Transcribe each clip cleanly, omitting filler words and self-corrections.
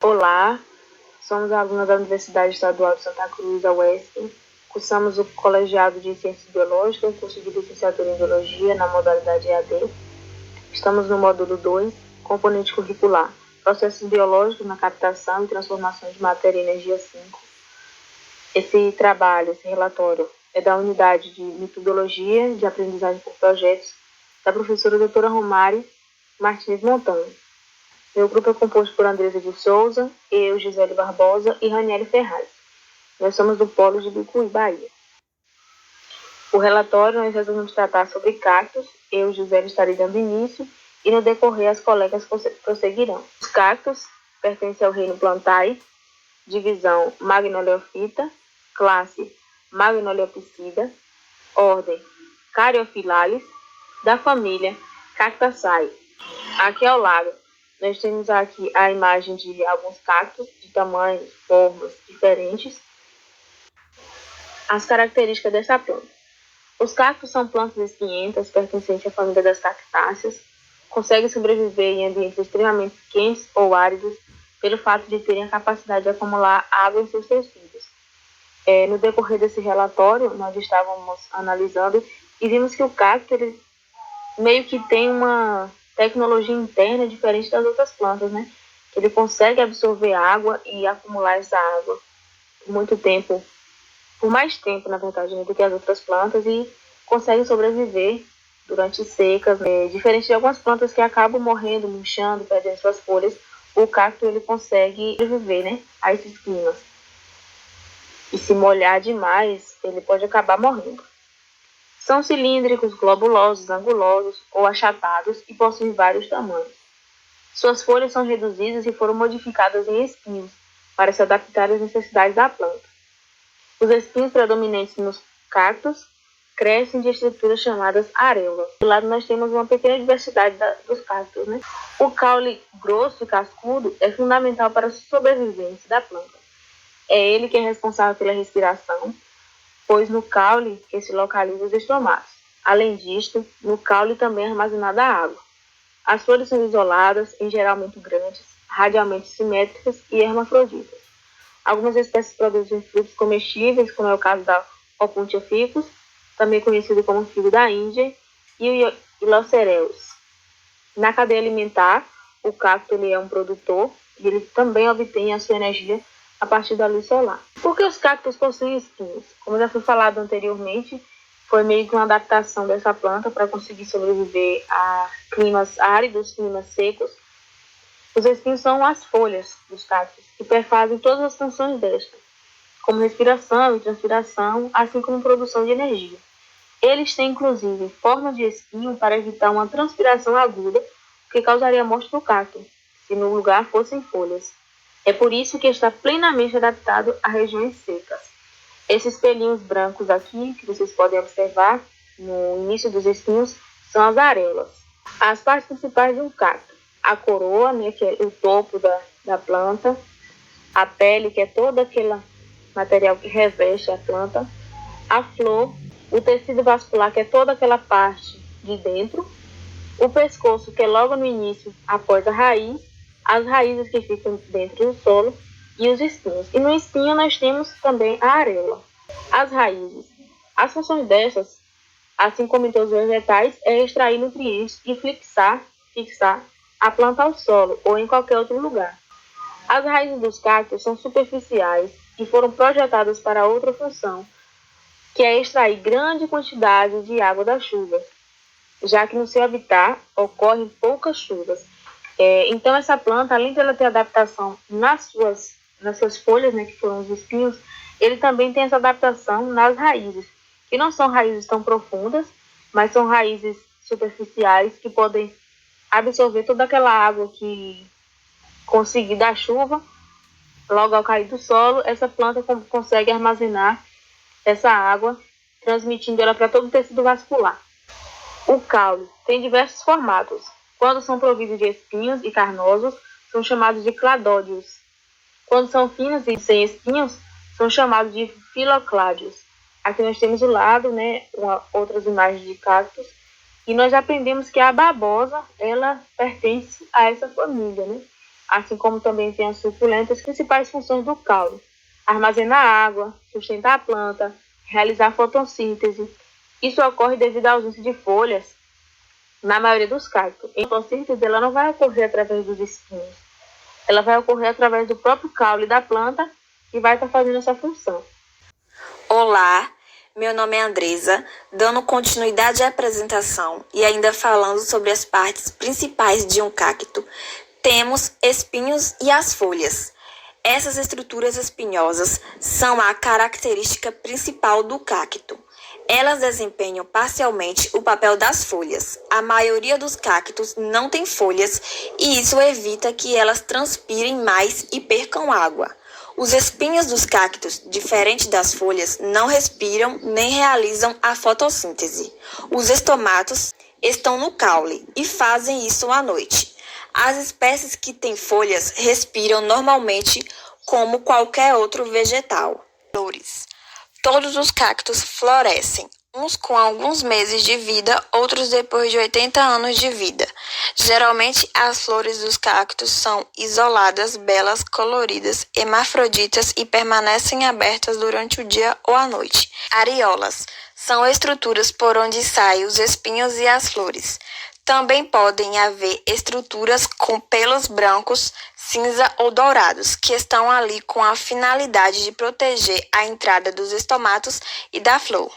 Olá, somos alunos da Universidade Estadual de Santa Cruz, a UESP. Cursamos o colegiado de Ciências Biológicas, curso de licenciatura em Biologia, na modalidade EAD. Estamos no módulo 2, componente curricular, processos biológicos na captação e transformação de matéria e energia 5. Esse trabalho, esse relatório, é da unidade de metodologia de aprendizagem por projetos da professora doutora Romário Martins Montanho. Meu grupo é composto por Andresa de Souza, eu, Gisele Barbosa e Raniele Ferraz. Nós somos do Polo de Bicuí, Bahia. O relatório nós resolvemos tratar sobre cactos, eu, Gisele, estarei dando início e no decorrer as colegas prosseguirão. Os cactos pertencem ao reino Plantae, divisão Magnoliophyta, classe Magnoliopsida, ordem Caryophyllales, da família Cactaceae. Aqui ao lado, nós temos aqui a imagem de alguns cactos de tamanhos, formas diferentes. As características dessa planta. Os cactos são plantas espinhentas pertencentes à família das cactáceas. Conseguem sobreviver em ambientes extremamente quentes ou áridos pelo fato de terem a capacidade de acumular água em seus tecidos. No decorrer desse relatório, nós estávamos analisando e vimos que o cacto ele meio que tem uma tecnologia interna diferente das outras plantas, né? Ele consegue absorver água e acumular essa água por mais tempo, na verdade, né, do que as outras plantas e consegue sobreviver durante secas, né? Diferente de algumas plantas que acabam morrendo, murchando, perdendo suas folhas, o cacto ele consegue sobreviver, né, a esses climas. E se molhar demais, ele pode acabar morrendo. São cilíndricos, globulosos, angulosos ou achatados e possuem vários tamanhos. Suas folhas são reduzidas e foram modificadas em espinhos para se adaptar às necessidades da planta. Os espinhos predominantes nos cactos crescem de estruturas chamadas areolas. Do lado nós temos uma pequena diversidade dos cactos, né? O caule grosso e cascudo é fundamental para a sobrevivência da planta. É ele que é responsável pela respiração, pois no caule que se localizam os estomatos. Além disto, no caule também é armazenada a água. As flores são isoladas, em geral muito grandes, radialmente simétricas e hermafroditas. Algumas espécies produzem frutos comestíveis, como é o caso da Opuntia ficus, também conhecido como figo da Índia, e o Ilocereus. Na cadeia alimentar, o cacto ele é um produtor e ele também obtém a sua energia a partir da luz solar. Por que os cactos possuem espinhos? Como já foi falado anteriormente, foi meio que uma adaptação dessa planta para conseguir sobreviver a climas áridos, climas secos. Os espinhos são as folhas dos cactos, que perfazem todas as funções desta, como respiração e transpiração, assim como produção de energia. Eles têm, inclusive, forma de espinho para evitar uma transpiração aguda, que causaria a morte do cacto, se no lugar fossem folhas. É por isso que está plenamente adaptado a regiões secas. Esses pelinhos brancos aqui, que vocês podem observar no início dos espinhos, são as areolas. As partes principais de um cacto. A coroa, né, que é o topo da planta. A pele, que é todo aquele material que reveste a planta. A flor. O tecido vascular, que é toda aquela parte de dentro. O pescoço, que é logo no início, após a raiz. As raízes que ficam dentro do solo e os espinhos. E no espinho nós temos também a areola. As raízes. As funções dessas, assim como em todos os vegetais, é extrair nutrientes e fixar a planta ao solo ou em qualquer outro lugar. As raízes dos cactos são superficiais e foram projetadas para outra função, que é extrair grande quantidade de água das chuvas, já que no seu habitat ocorrem poucas chuvas. Então essa planta, além de ela ter adaptação nas suas folhas, né, que foram os espinhos, ele também tem essa adaptação nas raízes, que não são raízes tão profundas, mas são raízes superficiais que podem absorver toda aquela água que conseguir da chuva. Logo ao cair do solo, essa planta consegue armazenar essa água, transmitindo ela para todo o tecido vascular. O caule tem diversos formatos. Quando são providos de espinhos e carnosos, são chamados de cladódios. Quando são finos e sem espinhos, são chamados de filocládios. Aqui nós temos do lado, né, outras imagens de cactos. E nós aprendemos que a babosa, ela pertence a essa família, né? assim como também tem as suculentas. As principais funções do caule: armazenar água, sustentar a planta, realizar fotossíntese. Isso ocorre devido à ausência de folhas na maioria dos cactos. A fotossíntese ela não vai ocorrer através dos espinhos, ela vai ocorrer através do próprio caule da planta que vai estar fazendo essa função. Olá, meu nome é Andresa, dando continuidade à apresentação e ainda falando sobre as partes principais de um cacto, temos espinhos e as folhas. Essas estruturas espinhosas são a característica principal do cacto. Elas desempenham parcialmente o papel das folhas. A maioria dos cactos não tem folhas e isso evita que elas transpirem mais e percam água. Os espinhos dos cactos, diferente das folhas, não respiram nem realizam a fotossíntese. Os estomatos estão no caule e fazem isso à noite. As espécies que têm folhas respiram normalmente como qualquer outro vegetal. Flores. Todos os cactos florescem, uns com alguns meses de vida, outros depois de 80 anos de vida. Geralmente, as flores dos cactos são isoladas, belas, coloridas, hermafroditas e permanecem abertas durante o dia ou a noite. Areolas são estruturas por onde saem os espinhos e as flores. Também podem haver estruturas com pelos brancos, cinza ou dourados, que estão ali com a finalidade de proteger a entrada dos estomatos e da flor.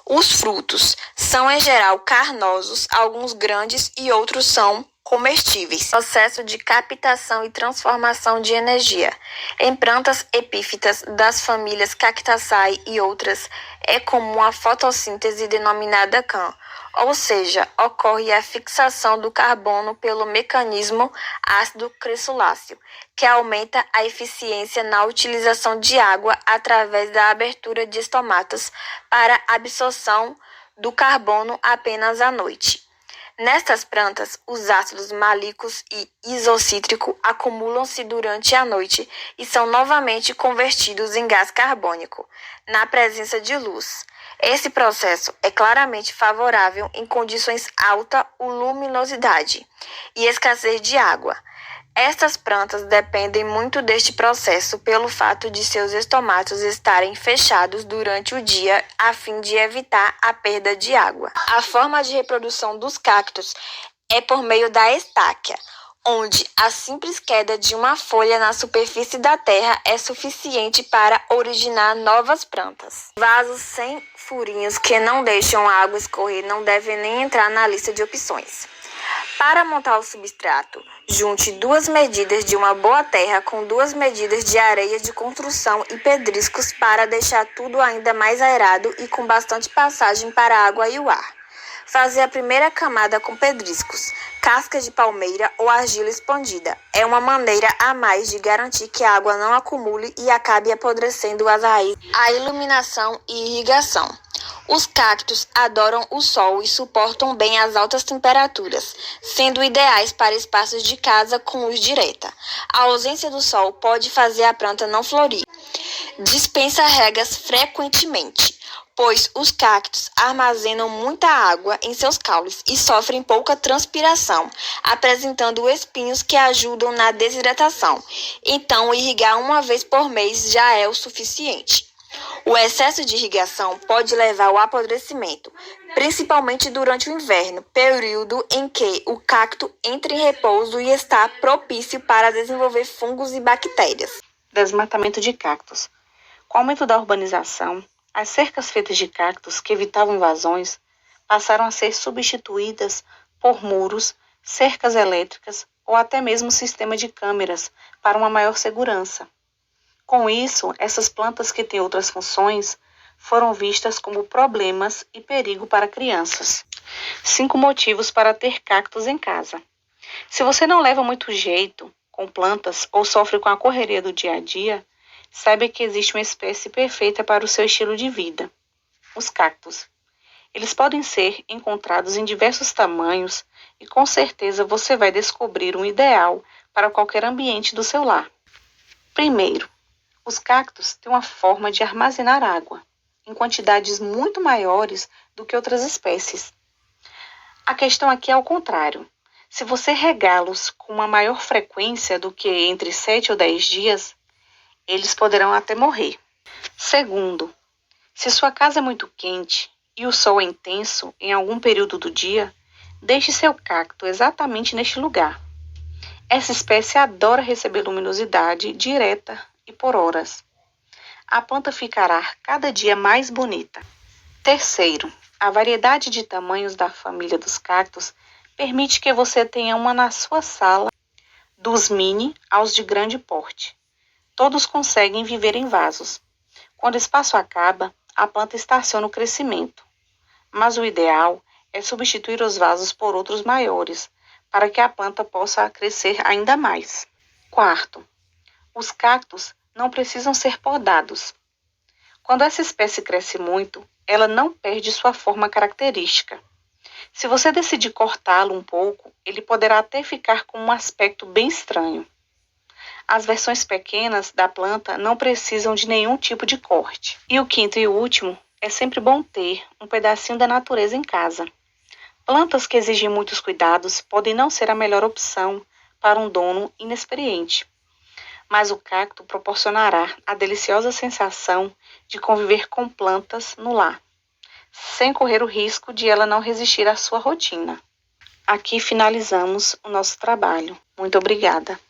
Os frutos são em geral carnosos, alguns grandes e outros são comestíveis. Processo de captação e transformação de energia. Em plantas epífitas das famílias Cactaceae e outras, é comum a fotossíntese denominada CAN, ou seja, ocorre a fixação do carbono pelo mecanismo ácido cressuláceo, que aumenta a eficiência na utilização de água através da abertura de estomatos para absorção do carbono apenas à noite. Nestas plantas, os ácidos málicos e isocítrico acumulam-se durante a noite e são novamente convertidos em gás carbônico, na presença de luz. Esse processo é claramente favorável em condições alta luminosidade e escassez de água. Estas plantas dependem muito deste processo pelo fato de seus estomatos estarem fechados durante o dia a fim de evitar a perda de água. A forma de reprodução dos cactos é por meio da estáquia, onde a simples queda de uma folha na superfície da terra é suficiente para originar novas plantas. Vasos sem furinhos que não deixam a água escorrer não devem nem entrar na lista de opções. Para montar o substrato, junte 2 medidas de uma boa terra com 2 medidas de areia de construção e pedriscos para deixar tudo ainda mais aerado e com bastante passagem para a água e o ar. Fazer a primeira camada com pedriscos, casca de palmeira ou argila expandida. É uma maneira a mais de garantir que a água não acumule e acabe apodrecendo as raízes. A iluminação e irrigação. Os cactos adoram o sol e suportam bem as altas temperaturas, sendo ideais para espaços de casa com luz direta. A ausência do sol pode fazer a planta não florir. Dispensa regas frequentemente, pois os cactos armazenam muita água em seus caules e sofrem pouca transpiração, apresentando espinhos que ajudam na desidratação. Então, irrigar uma vez por mês já é o suficiente. O excesso de irrigação pode levar ao apodrecimento, principalmente durante o inverno, período em que o cacto entra em repouso e está propício para desenvolver fungos e bactérias. Desmatamento de cactos. Com o aumento da urbanização, as cercas feitas de cactos que evitavam invasões passaram a ser substituídas por muros, cercas elétricas ou até mesmo sistema de câmeras para uma maior segurança. Com isso, essas plantas que têm outras funções foram vistas como problemas e perigo para crianças. 5 motivos para ter cactos em casa. Se você não leva muito jeito com plantas ou sofre com a correria do dia a dia, saiba que existe uma espécie perfeita para o seu estilo de vida: os cactos. Eles podem ser encontrados em diversos tamanhos e com certeza você vai descobrir um ideal para qualquer ambiente do seu lar. Primeiro, os cactos têm uma forma de armazenar água, em quantidades muito maiores do que outras espécies. A questão aqui é ao contrário. Se você regá-los com uma maior frequência do que entre 7 ou 10 dias, eles poderão até morrer. Segundo, se sua casa é muito quente e o sol é intenso em algum período do dia, deixe seu cacto exatamente neste lugar. Essa espécie adora receber luminosidade direta e por horas. A planta ficará cada dia mais bonita. Terceiro, a variedade de tamanhos da família dos cactos permite que você tenha uma na sua sala, dos mini aos de grande porte. Todos conseguem viver em vasos. Quando o espaço acaba, a planta estaciona o crescimento. Mas o ideal é substituir os vasos por outros maiores, para que a planta possa crescer ainda mais. Quarto, os cactos não precisam ser podados. Quando essa espécie cresce muito, ela não perde sua forma característica. Se você decidir cortá-lo um pouco, ele poderá até ficar com um aspecto bem estranho. As versões pequenas da planta não precisam de nenhum tipo de corte. E o quinto e último, é sempre bom ter um pedacinho da natureza em casa. Plantas que exigem muitos cuidados podem não ser a melhor opção para um dono inexperiente, mas o cacto proporcionará a deliciosa sensação de conviver com plantas no lar, sem correr o risco de ela não resistir à sua rotina. Aqui finalizamos o nosso trabalho. Muito obrigada.